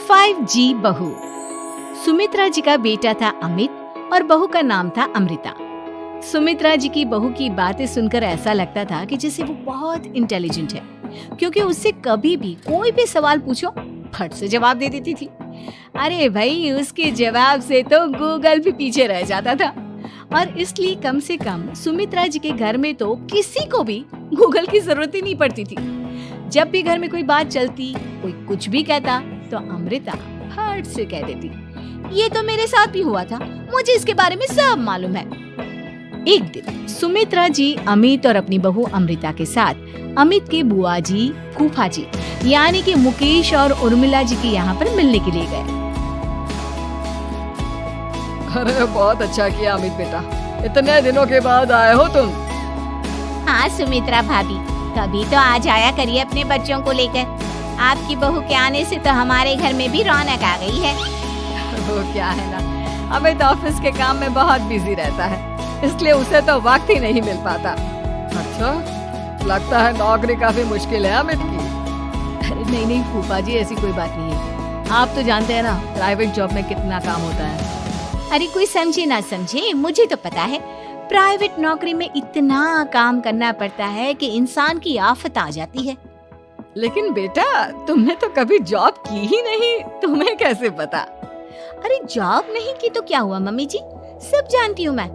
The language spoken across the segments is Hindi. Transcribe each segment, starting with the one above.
5G बहू। सुमित्रा जी का बेटा था अमित और बहू का नाम था अमृता। सुमित्रा जी की बहू की बातें सुनकर ऐसा लगता था कि जैसे वो बहुत इंटेलिजेंट है, क्योंकि उससे कभी भी कोई भी सवाल पूछो फट से जवाब दे देती थी। अरे भाई, उसके जवाब से तो गूगल भी पीछे रह जाता था। और इसलिए कम से कम सुमित्रा जी के घर में तो किसी को भी गूगल की जरूरत ही नहीं पड़ती थी। जब भी घर में कोई बात चलती, कोई कुछ भी कहता, तो अमृता फट से कह देती, ये तो मेरे साथ भी हुआ था, मुझे इसके बारे में सब मालूम है। एक दिन सुमित्रा जी अमित और अपनी बहू अमृता के साथ अमित के बुआ जी, फूफा जी यानी कि मुकेश और उर्मिला जी के यहाँ पर मिलने के लिए गए। अरे बहुत अच्छा किया अमित बेटा, इतने दिनों के बाद आए हो तुम। हाँ सुमित्रा भाभी, कभी तो आ जाया करिए अपने बच्चों को लेकर। आपकी बहू के आने से तो हमारे घर में भी रौनक आ गई है। वो क्या है ना, अमित ऑफिस के काम में बहुत बिजी रहता है, इसलिए उसे तो वक्त ही नहीं मिल पाता। अच्छा, लगता है नौकरी काफी मुश्किल है अमित की। नहीं नहीं फूफा जी, ऐसी कोई बात नहीं है। आप तो जानते हैं ना प्राइवेट जॉब में कितना काम होता है। अरे कोई समझे ना समझे, मुझे तो पता है प्राइवेट नौकरी में इतना काम करना पड़ता है कि इंसान की आफत आ जाती है। लेकिन बेटा, तुमने तो कभी जॉब की ही नहीं, तुम्हें कैसे पता? अरे जॉब नहीं की तो क्या हुआ मम्मी जी, सब जानती हूँ मैं।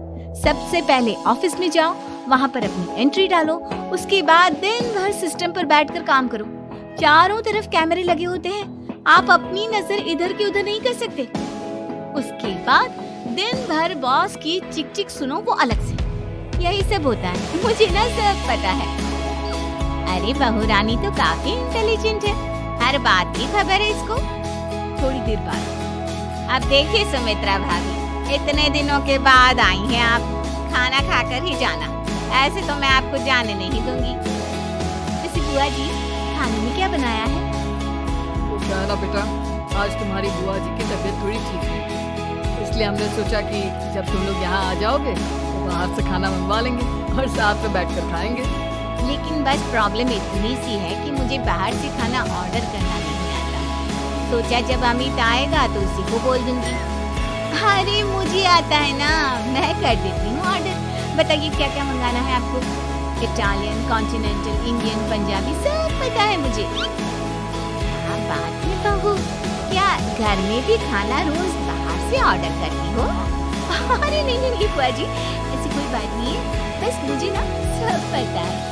सबसे पहले ऑफिस में जाओ, वहाँ पर अपनी एंट्री डालो, उसके बाद दिन भर सिस्टम पर बैठकर काम करो। चारों तरफ कैमरे लगे होते हैं, आप अपनी नजर इधर की उधर नहीं कर सकते। उसके बाद दिन भर बॉस की चिक चिक सुनो, वो अलग से। यही सब होता है, मुझे ना सब पता है। अरे बहू रानी तो काफी इंटेलिजेंट है, हर बात की खबर है इसको। थोड़ी देर बाद अब देखिए सुमित्रा भाभी, इतने दिनों के बाद आई हैं आप, खाना खाकर ही जाना, ऐसे तो मैं आपको जाने नहीं दूंगी। वैसे बुआ जी, खाने में क्या बनाया है? वो क्या है ना बेटा, आज तुम्हारी बुआ जी की तबीयत थोड़ी ठीक है, इसलिए हमने सोचा कि जब तुम लोग यहाँ आ जाओगे तो बाहर से खाना मंगवा लेंगे और साथ में बैठकर खाएंगे। लेकिन बस प्रॉब्लम इतनी सी है कि मुझे बाहर से खाना ऑर्डर करना नहीं आता। सोचा जब अमित आएगा तो उसी को बोल दूंगी। अरे मुझे आता है ना, मैं कर देती हूँ ऑर्डर। बताइए क्या क्या मंगाना है आपको? इटालियन, कॉन्टिनेंटल, इंडियन, पंजाबी, सब पता है मुझे। क्या बात है बहू, क्या घर में भी खाना रोज बाहर से ऑर्डर करती हो? अरे नहीं नहीं बुआ जी, ऐसी कोई बात नहीं है, बस मुझे ना सब पता है।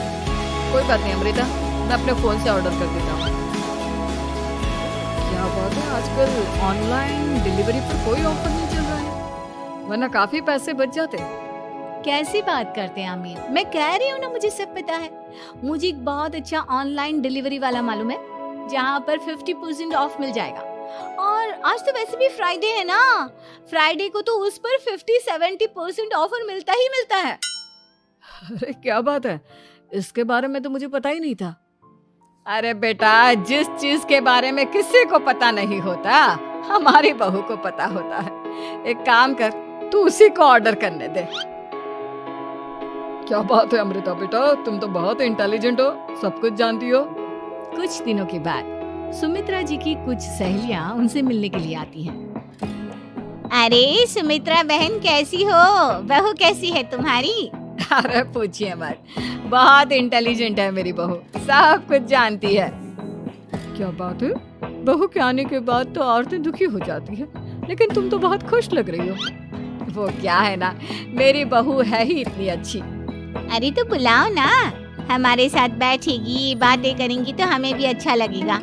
कोई बात नहीं अमृता, मैं अपने फोन से ऑर्डर कर देता हूँ। क्या बात है, आजकल ऑनलाइन डिलीवरी पर कोई ऑफर नहीं चल रहा है, वरना काफी पैसे बच जाते। कैसी बात करते हैं आमिर, मैं कह रही हूँ ना मुझे सब पता है। मुझे एक बहुत अच्छा ऑनलाइन डिलीवरी वाला मालूम है, जहाँ पर 50% ऑफ मिल जाएगा। और आज तो वैसे भी फ्राइडे है ना, फ्राइडे को तो उस पर 50-70% ऑफर मिलता ही मिलता है। अरे क्या बात है, इसके बारे में तो मुझे पता ही नहीं था। अरे बेटा, जिस चीज के बारे में किसी को पता नहीं होता, हमारी बहू को पता होता है। एक काम कर, तू उसी को ऑर्डर करने दे। क्या बात है अमृता बेटा, तुम तो बहुत इंटेलिजेंट हो, सब कुछ जानती हो। कुछ दिनों के बाद सुमित्रा जी की कुछ सहेलियां उनसे मिलने के लिए आती हैं। अरे सुमित्रा बहन कैसी हो, बहू कैसी है तुम्हारी? अरे पूछिए मत, बहुत इंटेलिजेंट है मेरी बहू, सब कुछ जानती है। क्या बात है, बहू के आने के बाद तो औरतें दुखी हो जाती है, लेकिन तुम तो बहुत खुश लग रही हो। वो क्या है ना, मेरी बहू है ही इतनी अच्छी। अरे तो बुलाओ ना, हमारे साथ बैठेगी, बातें करेंगी तो हमें भी अच्छा लगेगा।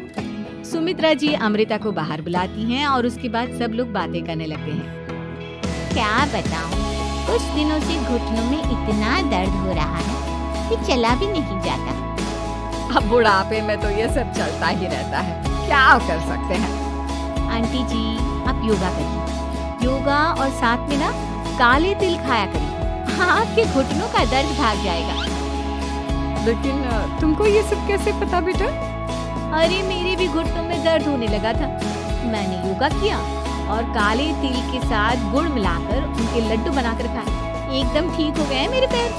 सुमित्रा जी अमृता को बाहर बुलाती हैं और उसके बाद सब लोग बातें करने लगते हैं। क्या बताऊं, कुछ दिनों से घुटनों में इतना दर्द हो रहा है कि चला भी नहीं जाता। अब बुढ़ापे में तो ये सब चलता ही रहता है, क्या कर सकते हैं। आंटी जी, आप योगा करिए, योगा और साथ में ना काले तिल खाया करिए, आपके घुटनों का दर्द भाग जाएगा। लेकिन तुमको ये सब कैसे पता बेटा? अरे मेरे भी घुटनों में दर्द होने लगा था, मैंने योगा किया और काले तिल के साथ गुड़ मिलाकर उनके लड्डू बनाकर खाए, एकदम ठीक हो गए मेरे पैर।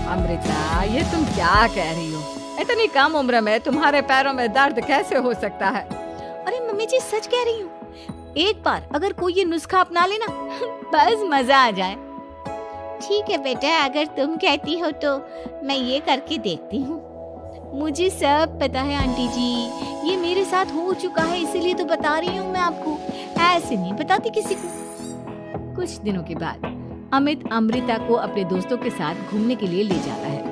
अमृता, ये तुम क्या कह रही हो? इतनी कम उम्र में तुम्हारे पैरों में दर्द कैसे हो सकता है? अरे मम्मी जी सच कह रही हूँ। एक बार अगर कोई ये नुस्खा अपना लेना बस मजा आ जाए। ठीक है बेटा, अगर तुम कहती हो तो मैं ये करके देखती हूँ। मुझे सब पता है आंटी जी, ये मेरे साथ हो चुका है, इसीलिए तो बता रही हूँ मैं आपको, ऐसे नहीं बताती किसी को। कुछ दिनों के बाद अमित अमृता को अपने दोस्तों के साथ घूमने के लिए ले जाता है।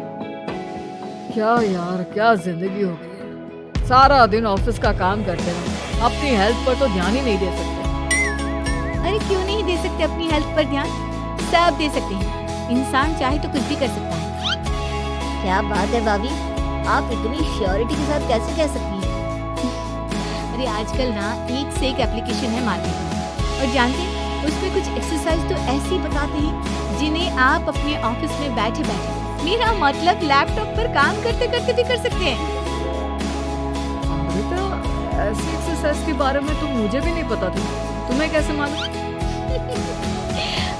क्या यार, क्या जिंदगी हो गई है। सारा दिन ऑफिस का काम करते हैं, अपनी हेल्थ पर तो ध्यान ही नहीं दे सकते। अरे क्यों नहीं दे सकते अपनी हेल्थ पर ध्यान? सब दे सकते हैं, इंसान चाहे तो कुछ भी कर सकता है। क्या बात है भाभी, आप इतनी श्योरिटी के साथ कैसे कह सकती हैं? अरे आजकल ना एक से एक एप्लीकेशन है मार्केट में, और जानते हैं उसमें कुछ एक्सरसाइज तो ऐसी बताते हैं जिन्हें आप अपने ऑफिस में बैठे बैठे, मेरा मतलब लैपटॉप पर काम करते करते भी कर सकते हैं। अमृता, ऐसी एक्सरसाइज के बारे में तो मुझे भी नहीं पता था, तुम्हें कैसे मालूम?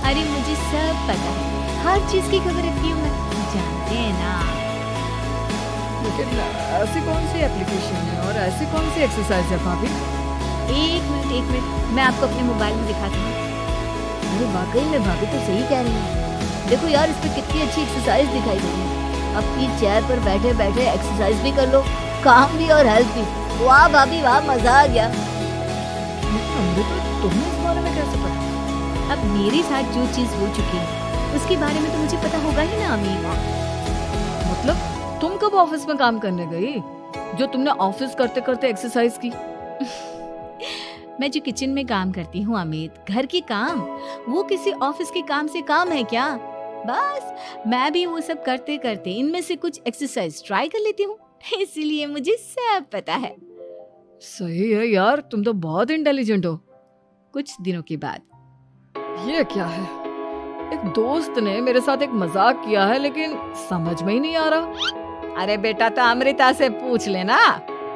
अरे मुझे सब पता है, हर चीज की खबर रखती हूँ मैं, जानते हैं ना। लेकिन ऐसी कौन सी एप्लीकेशन है और ऐसी कौन सी एक्सरसाइज है भाभी? एक मिनट, मैं आपको अपने मोबाइल में दिखाती हूँ। अरे वाकई में भाभी तो सही कह रही है। देखो यार, इस पे कितनी अच्छी एक्सरसाइज दिखाई दे रही है। अपनी चेयर पर बैठे बैठे एक्सरसाइज भी कर लो, काम भी और हेल्थ भी। वाह भाभी वाह, मजा आ गया। अमृता, तुम्हें इस बारे में कैसे पता? अब मेरे साथ जो चीज हो चुकी है उसके बारे में तो मुझे पता होगा ही ना अमित। मतलब तुम कब ऑफिस में काम करने गई जो तुमने ऑफिस करते करते एक्सरसाइज की? मैं जो किचन में काम करती हूँ अमित, घर के काम, वो किसी ऑफिस के काम से काम है क्या? बस मैं भी वो सब करते करते इनमें से कुछ एक्सरसाइज ट्राई कर लेती हूँ, इसीलिए मुझे सब पता है। सही है यार, तुम तो बहुत इंटेलिजेंट हो। कुछ दिनों के बाद ये क्या है? एक दोस्त ने मेरे साथ एक मजाक किया है, लेकिन समझ में ही नहीं आ रहा। अरे बेटा, तो अमृता से पूछ लेना,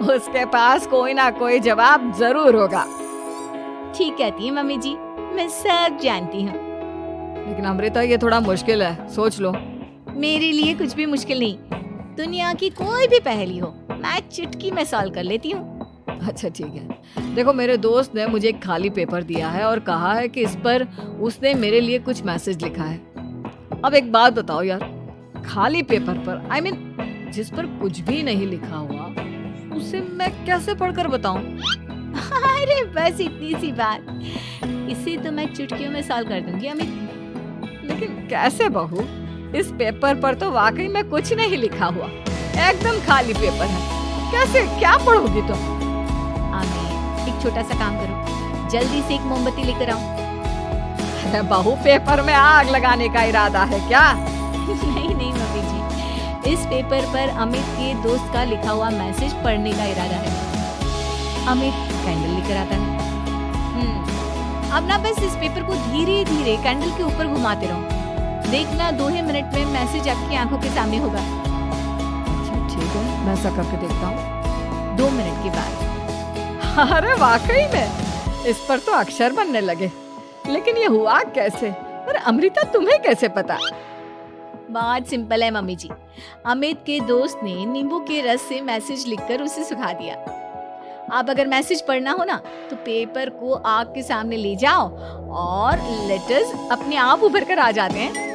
उसके पास कोई ना कोई जवाब जरूर होगा। ठीक कहती है मम्मी जी, मैं सब जानती हूँ। लेकिन अमृता, ये थोड़ा मुश्किल है, सोच लो। मेरे लिए कुछ भी मुश्किल नहीं, दुनिया की कोई भी पहेली हो मैं चुटकी में सॉल्व कर लेती हूँ। अच्छा ठीक है, देखो मेरे दोस्त ने मुझे एक खाली पेपर दिया है और कहा है कि इस पर उसने मेरे लिए कुछ मैसेज लिखा है। अब एक बात बताओ यार, खाली पेपर पर, I mean, जिस पर कुछ भी नहीं लिखा हुआ, उसे मैं कैसे पढ़कर बताऊं? अरे बस इतनी सी बात, इसे तो मैं चुटकियों में सॉल्व कर दूंगी अमित। लेकिन कैसे बहू? इस पेपर पर तो वाकई में कुछ नहीं लिखा हुआ, एकदम खाली पेपर है, कैसे, क्या पढ़ोगी तुम? अमित, एक छोटा सा काम करो, जल्दी से एक मोमबत्ती लेकर आओ। अरे बहू, पेपर में आग लगाने का इरादा है क्या? नहीं नहीं मम्मी जी, इस पेपर पर अमित के दोस्त का लिखा हुआ मैसेज पढ़ने का इरादा है। अमित कैंडल लेकर आता है। अब ना बस इस पेपर को धीरे धीरे कैंडल के ऊपर घुमाते रहो, देखना 2 ही मिनट में मैसेज आपकी आंखों के सामने होगा। अच्छा ठीक है, मैं ऐसा करके देखता हूँ। 2 मिनट के बाद। अरे वाकई में इस पर तो अक्षर बनने लगे, लेकिन ये हुआ कैसे? और अमृता, तुम्हें कैसे पता? बहुत सिंपल है मम्मी जी, अमित के दोस्त ने नींबू के रस से मैसेज लिखकर उसे सुखा दिया। आप अगर मैसेज पढ़ना हो ना तो पेपर को आग के सामने ले जाओ और लेटर्स अपने आप उभर कर आ जाते हैं।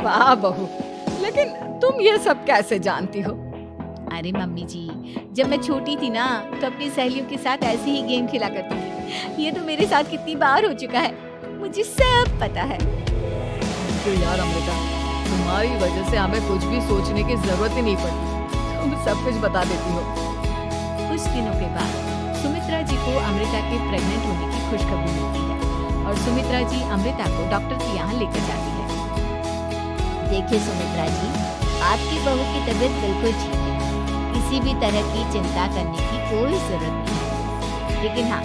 वाह बहू, लेकिन तुम ये सब कैसे जानती हो? अरे मम्मी जी, जब मैं छोटी थी ना तो अपनी सहेलियों के साथ ऐसे ही गेम खेला करती थी। ये तो मेरे साथ कितनी बार हो चुका है, मुझे सब पता है। तो यार अमृता, तुम्हारी वजह से हमें कुछ भी सोचने की जरूरत ही नहीं पड़ती, तुम सब कुछ बता देती हो। कुछ दिनों के बाद सुमित्रा जी को अमृता के प्रेग्नेंट होने की खुशखबरी मिलती है और सुमित्रा जी अमृता को डॉक्टर के यहाँ लेकर जाती है। देखिए सुमित्रा जी, आपकी बहू की तबीयत बिल्कुल ठीक है, किसी भी तरह की चिंता करने की कोई जरूरत नहीं है, लेकिन हाँ,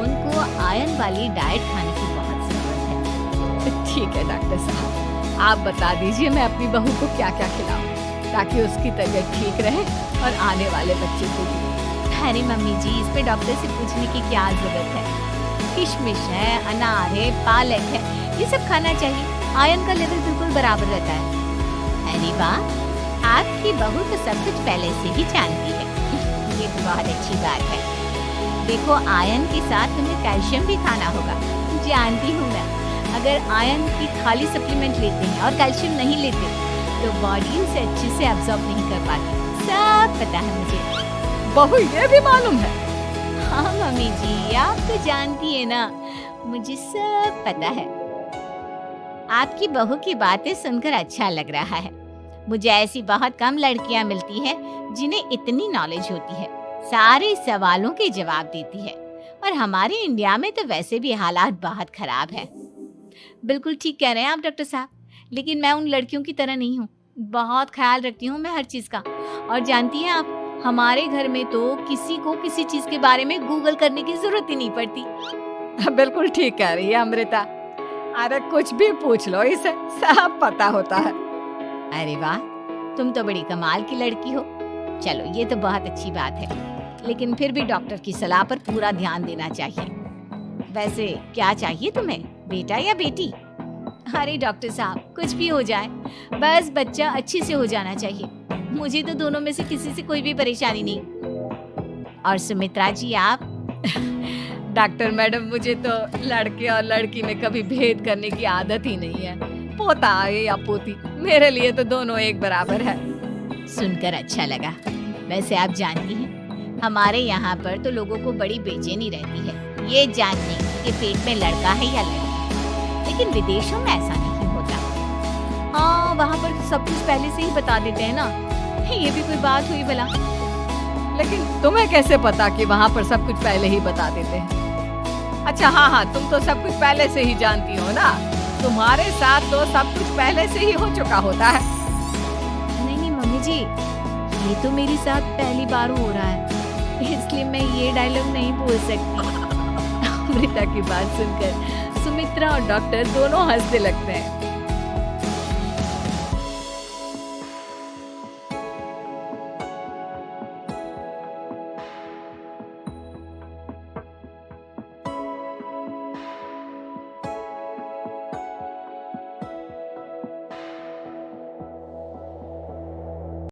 उनको आयरन वाली डाइट खाने की बहुत जरूरत है। ठीक है डॉक्टर साहब, आप बता दीजिए मैं अपनी बहू को क्या क्या खिलाऊं ताकि उसकी तबीयत ठीक रहे और आने वाले बच्चे को भी। अरे मम्मी जी, इस पे डॉक्टर से पूछने की क्या जरूरत है, किशमिश है, अनार है, पालक है, ये सब खाना चाहिए, आयरन का लेवल बिल्कुल बराबर रहता है। अरे वाह, आपकी बहू तो सब कुछ पहले से ही जानती है। ये तो बहुत अच्छी बात है। देखो आयरन के साथ तुम्हें कैल्शियम भी खाना होगा। जानती हूँ मैं, अगर आयरन की खाली सप्लीमेंट लेते हैं और कैल्शियम नहीं लेते तो बॉडी उसे अच्छे से एब्जॉर्ब नहीं कर पाती। सब पता है मुझे। बहू ये भी मालूम है? हाँ मम्मी जी, आप तो जानती है ना, मुझे सब पता है। आपकी बहू की बातें सुनकर अच्छा लग रहा है। मुझे ऐसी बहुत कम लड़कियां मिलती हैं जिन्हें इतनी नॉलेज होती है, सारे सवालों के जवाब देती है। और हमारे इंडिया में तो वैसे भी हालात बहुत खराब है। बिल्कुल ठीक कह रहे हैं आप डॉक्टर साहब, लेकिन मैं उन लड़कियों की तरह नहीं हूँ। बहुत ख्याल रखती हूँ मैं हर चीज का। और जानती हैं आप, हमारे घर में तो किसी को किसी चीज के बारे में गूगल करने की जरूरत ही नहीं पड़ती। बिल्कुल ठीक कह रही है अमृता। अरे कुछ भी पूछ लो, इसे सब पता होता है। अरे वाह, तुम तो बड़ी कमाल की लड़की हो। चलो ये तो बहुत अच्छी बात है, लेकिन फिर भी डॉक्टर की सलाह पर पूरा ध्यान देना चाहिए। वैसे क्या चाहिए तुम्हें, बेटा या बेटी? अरे डॉक्टर साहब, कुछ भी हो जाए, बस बच्चा अच्छे से हो जाना चाहिए। मुझे तो दोनों में से किसी से कोई भी परेशानी नहीं। और सुमित्रा जी आप? डॉक्टर मैडम, मुझे तो लड़के और लड़की में कभी भेद करने की आदत ही नहीं है। पोता आए या पोती, मेरे लिए तो दोनों एक बराबर है। सुनकर अच्छा लगा। वैसे आप जानती हैं, हमारे यहाँ पर तो लोगों को बड़ी बेचैनी रहती है ये जानने की कि पेट में लड़का है या लड़की, लेकिन विदेशों में ऐसा नहीं होता। हाँ, वहाँ पर सब कुछ पहले से ही बता देते हैं ना। ये भी कोई बात हुई भला? लेकिन तुम्हें कैसे पता कि वहाँ पर सब कुछ पहले ही बता देते हैं? अच्छा हाँ, तुम तो सब कुछ पहले से ही जानती हो ना। तुम्हारे साथ तो सब कुछ पहले से ही हो चुका होता है। नहीं मम्मी जी, ये तो मेरे साथ पहली बार हो रहा है, इसलिए मैं ये डायलॉग नहीं बोल सकती। अमृता की बात सुनकर सुमित्रा और डॉक्टर दोनों हंसने लगते हैं।